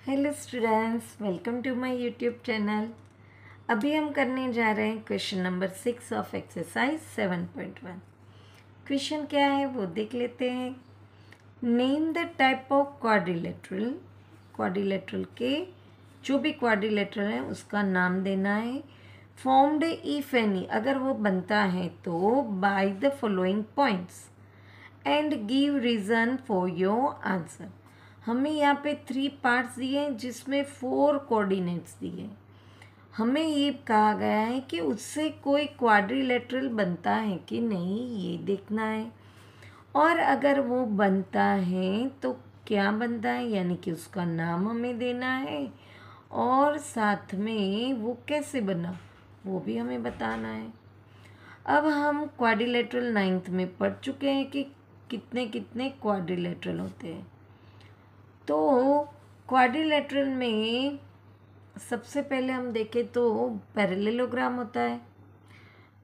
Hello students, welcome to my YouTube channel. अभी हम करने जा रहे हैं question number 6 of exercise 7.1। Question क्या है वो देख लेते हैं। Name the type of quadrilateral. Quadrilateral के जो भी क्वाड्रिलेटरल है उसका नाम देना है। फॉर्म्ड इफ एनी, अगर वो बनता है तो by the following points and give reason for your answer. हमें यहाँ पे 3 पार्ट्स दिए हैं जिसमें 4 कोऑर्डिनेट्स दिए हैं। हमें ये कहा गया है कि उससे कोई क्वाड्रिलेटरल बनता है कि नहीं ये देखना है, और अगर वो बनता है तो क्या बनता है, यानी कि उसका नाम हमें देना है, और साथ में वो कैसे बना वो भी हमें बताना है। अब हम क्वाड्रिलेटरल 9th में पढ़ चुके हैं कि कितने कितने क्वाड्रिलेटरल होते हैं। तो क्वाड्रिलेटरल में सबसे पहले हम देखें तो पैरेललोग्राम होता है।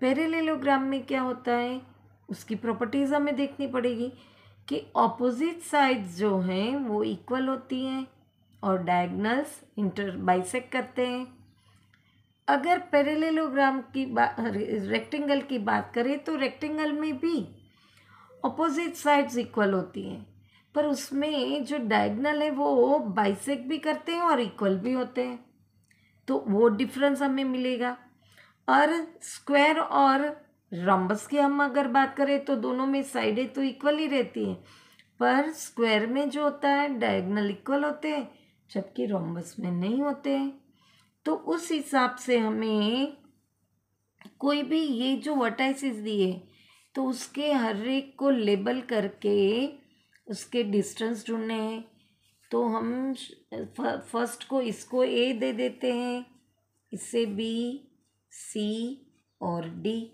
पैरेललोग्राम में क्या होता है, उसकी प्रॉपर्टीज़ हमें देखनी पड़ेगी कि ऑपोजिट साइड्स जो हैं वो इक्वल होती हैं और डायगोनल्स बाइसेक्ट करते हैं। अगर पैरेललोग्राम की बात, रेक्टेंगल की बात करें तो रेक्टेंगल में भी ऑपोजिट साइड्स इक्वल होती हैं, पर उसमें जो डायगोनल है वो बाइसेक्ट भी करते हैं और इक्वल भी होते हैं, तो वो डिफरेंस हमें मिलेगा। और स्क्वायर और रॉम्बस की हम अगर बात करें तो दोनों में साइडें तो इक्वल ही रहती हैं, पर स्क्वायर में जो होता है डायगोनल इक्वल होते हैं जबकि रॉम्बस में नहीं होते हैं। तो उस हिसाब से हमें कोई भी ये जो वर्टाइसिस दिए तो उसके हर एक को लेबल करके उसके डिस्टेंस ढूंढने हैं। तो हम फर्स्ट को इसको ए दे देते हैं, इससे बी, सी और डी,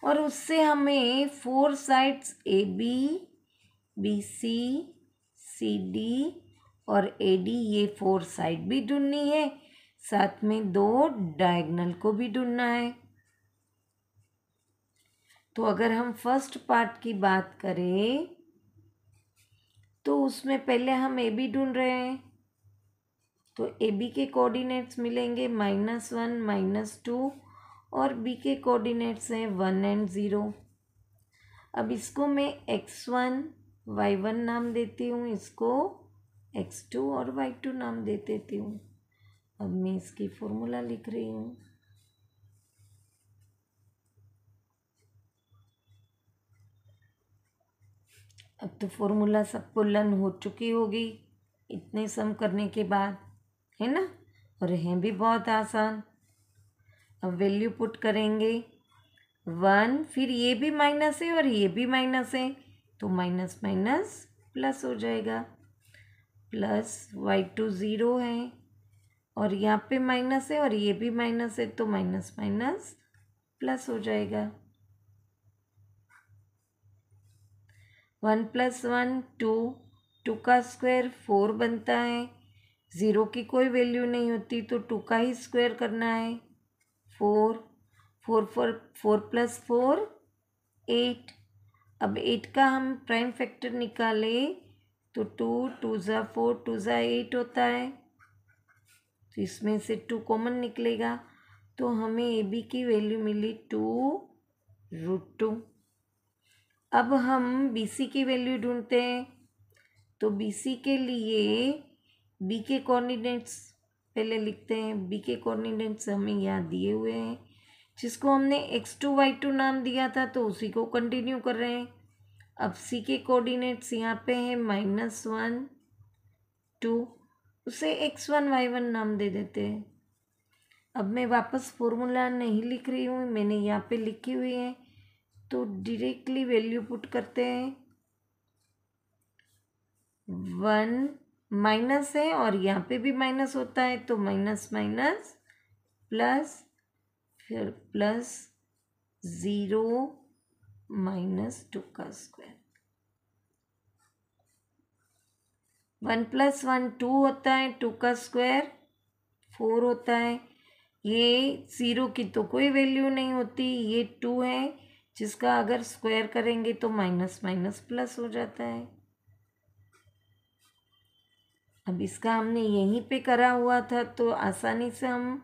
और उससे हमें 4 sides A B, B C, C D और ए डी, ये 4 साइड भी ढूंढनी है, साथ में 2 डायगोनल को भी ढूंढना है। तो अगर हम फर्स्ट पार्ट की बात करें तो उसमें पहले हम ए बी ढूंढ रहे हैं, तो ए बी के कोऑर्डिनेट्स मिलेंगे -1 -2, और बी के कोऑर्डिनेट्स हैं 1 और 0। अब इसको मैं x1 y1 नाम देती हूँ, इसको x2 और y2 नाम दे देती हूँ। अब मैं इसकी फॉर्मूला लिख रही हूँ। अब तो फॉर्मूला सबको लर्न हो चुकी होगी इतने सम करने के बाद, है ना, और हैं भी बहुत आसान। अब वैल्यू पुट करेंगे 1, फिर ये भी माइनस है और ये भी माइनस है, तो माइनस माइनस प्लस हो जाएगा, प्लस y2 0 है और यहाँ पे माइनस है और ये भी माइनस है, तो माइनस माइनस प्लस हो जाएगा। 1 + 1 2, 2 का स्क्वायर 4 बनता है, 0 की कोई वैल्यू नहीं होती तो 2 का ही स्क्वायर करना है, 4 4 4 4 + 4 8। अब 8 का हम प्राइम फैक्टर निकालें तो 2 2 ज़ा 4 2 ज़ा 8 होता है, तो इसमें से 2 कॉमन निकलेगा, तो हमें ए बी की वैल्यू मिली 2√2। अब हम बी सी की वैल्यू ढूंढते हैं, तो बी सी के लिए बी के कोऑर्डिनेट्स पहले लिखते हैं। बी के कोऑर्डिनेट्स हमें यहाँ दिए हुए हैं, जिसको हमने x2 y2 नाम दिया था तो उसी को कंटिन्यू कर रहे हैं। अब सी के कोऑर्डिनेट्स यहाँ पे हैं -1 2, उसे x1 y1 नाम दे देते हैं। अब मैं वापस फॉर्मूला नहीं लिख रही हूँ, मैंने यहाँ पे लिखी हुई है, तो डायरेक्टली वैल्यू पुट करते हैं। 1 माइनस है और यहाँ पे भी माइनस होता है, तो माइनस माइनस प्लस, फिर प्लस 0 -2 का स्क्वायर। 1 + 1 2 होता है, 2 का स्क्वायर 4 होता है। ये 0 की तो कोई वैल्यू नहीं होती, ये 2 है जिसका अगर स्क्वायर करेंगे तो माइनस माइनस प्लस हो जाता है। अब इसका हमने यहीं पे करा हुआ था तो आसानी से हम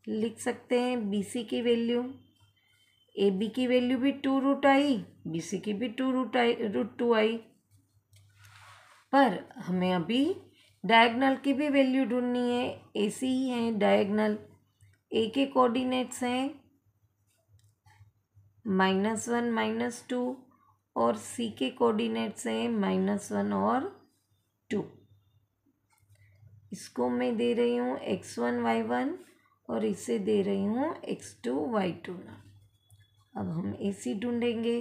लिख सकते हैं बी सी की वैल्यू, ए बी की वैल्यू भी 2√i, बी सी की भी 2√2i। पर हमें अभी डायगनल की भी वैल्यू ढूंढनी है। ए सी ही है डायगनल। ए के कोऑर्डिनेट्स हैं -1 -2 और सी के कोऑर्डिनेट्स हैं -1 और 2। इसको मैं दे रही हूँ x1 y1 और इसे दे रही हूँ x2 y2 ना। अब हम ए सी ढूंढेंगे।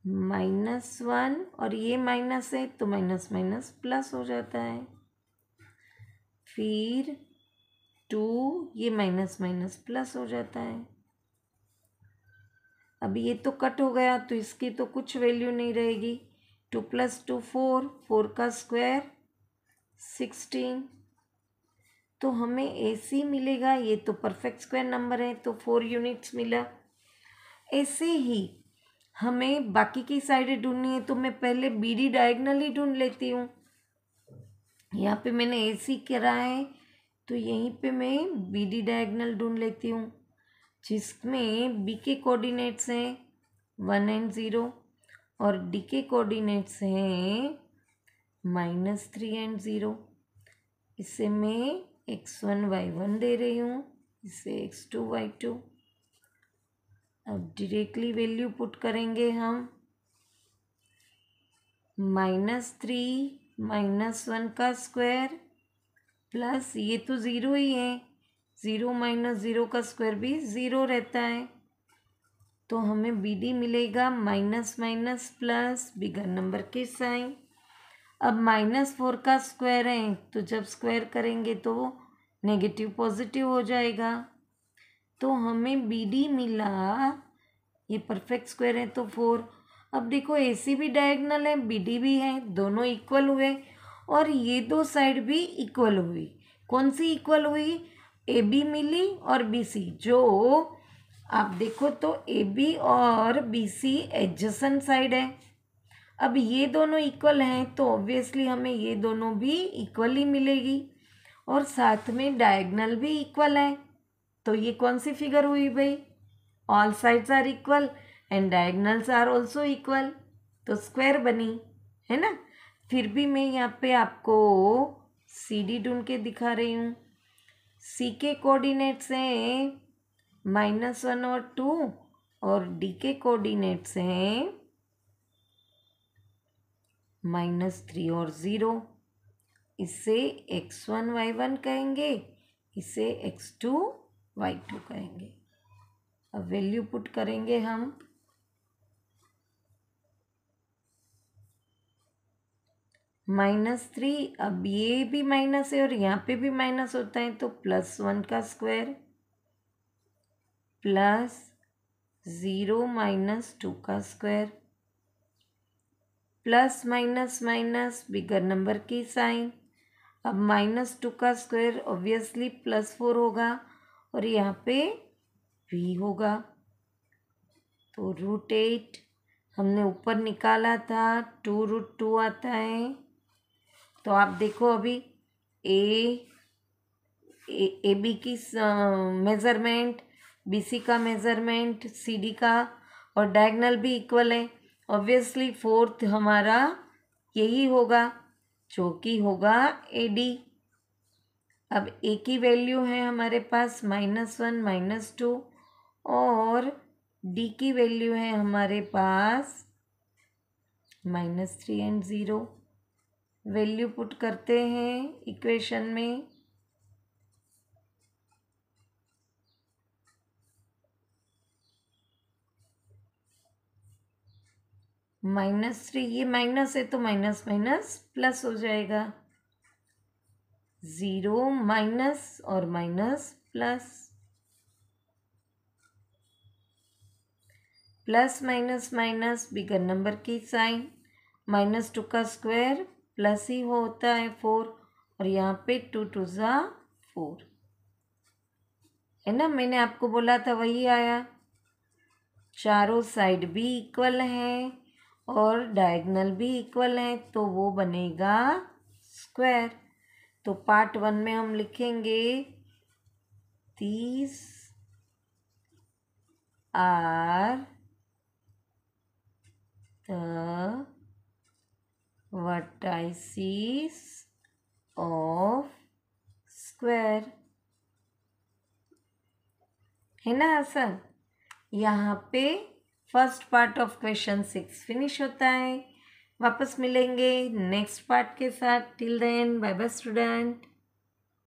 -1 और ये माइनस है तो माइनस माइनस प्लस हो जाता है। फिर 2, ये माइनस माइनस प्लस हो जाता है। अब ये तो कट हो गया तो इसकी तो कुछ वैल्यू नहीं रहेगी। 2 + 2 4, 4 का स्क्वायर 16। तो हमें ए सी मिलेगा। ये तो परफेक्ट स्क्वायर नंबर है तो 4 यूनिट्स मिला। ऐसे ही हमें बाकी की साइडें ढूंढनी है तो मैं पहले बी डी डायगनल ही ढूंढ लेती हूँ। यहाँ पे मैंने ए सी करा है तो यहीं पे मैं बी डी डायगनल ढूंढ लेती हूँ, जिसमें बी के कोऑर्डिनेट्स हैं 1 और 0 और डी के कोऑर्डिनेट्स हैं -3 और 0। इसे मैं x1 y1 दे रही हूँ, इसे x2 y2। अब डायरेक्टली वैल्यू पुट करेंगे हम। -3 -1 का स्क्वायर प्लस ये तो ज़ीरो ही है, 0 - 0 का स्क्वायर भी 0 रहता है। तो हमें बी डी मिलेगा minus minus plus bigger number के साइन। अब -4 का स्क्वायर है तो जब स्क्वायर करेंगे तो वो नेगेटिव पॉजिटिव हो जाएगा। तो हमें बी डी मिला, ये परफेक्ट स्क्वायर है तो 4। अब देखो ए सी भी डायगनल है, बी डी भी है, दोनों इक्वल हुए और ये दो साइड भी इक्वल हुई। कौन सी इक्वल हुई? ए बी मिली और बी सी। जो आप देखो तो ए बी और बी सी एडजेसेंट साइड है। अब ये दोनों इक्वल हैं तो ऑब्वियसली हमें ये दोनों भी इक्वल ही मिलेगी और साथ में डायगनल भी इक्वल है। तो ये कौन सी फिगर हुई भाई? All sides are equal and diagonals are also equal, तो स्क्वायर बनी, है ना। फिर भी मैं यहाँ पे आपको सी डी ढूंढ के दिखा रही हूँ। सी के कोऑर्डिनेट्स हैं -1 और 2 और डी के कोऑर्डिनेट्स हैं -3 और 0। इसे x1 y1 कहेंगे, इसे x2 y2 कहेंगे। अब वैल्यू पुट करेंगे हम। -3, अब ये भी माइनस है और यहाँ पे भी माइनस होता है तो +1 का स्क्वायर प्लस 0 - 2 का square plus minus minus bigger number की साइन। अब -2 का स्क्वायर ऑब्वियसली +4 होगा और यहाँ पे भी होगा। तो √8 हमने ऊपर निकाला था, 2√2 आता है। तो आप देखो अभी ए बी की मेज़रमेंट, बी सी का मेज़रमेंट, सी डी का और डायगनल भी इक्वल है। ऑब्वियसली फोर्थ हमारा यही होगा जो कि होगा ए डी। अब ए की वैल्यू है हमारे पास -1 -2 और डी की वैल्यू है हमारे पास -3 और 0। वैल्यू पुट करते हैं इक्वेशन में। -3, ये माइनस है तो माइनस माइनस प्लस हो जाएगा। 0 माइनस और minus plus minus minus bigger number की साइन। -2 का स्क्वायर प्लस ही होता है 4 और यहाँ पे 2 2 ज़ा 4, है ना। मैंने आपको बोला था वही आया। चारों साइड भी इक्वल हैं और डायगोनल भी इक्वल है तो वो बनेगा स्क्वायर। तो पार्ट 1 में हम लिखेंगे 30 are the vertices of square। है ना आसान। यहाँ पे first part of question 6 finish होता है। वापस मिलेंगे नेक्स्ट पार्ट के साथ। Till then bye bye student.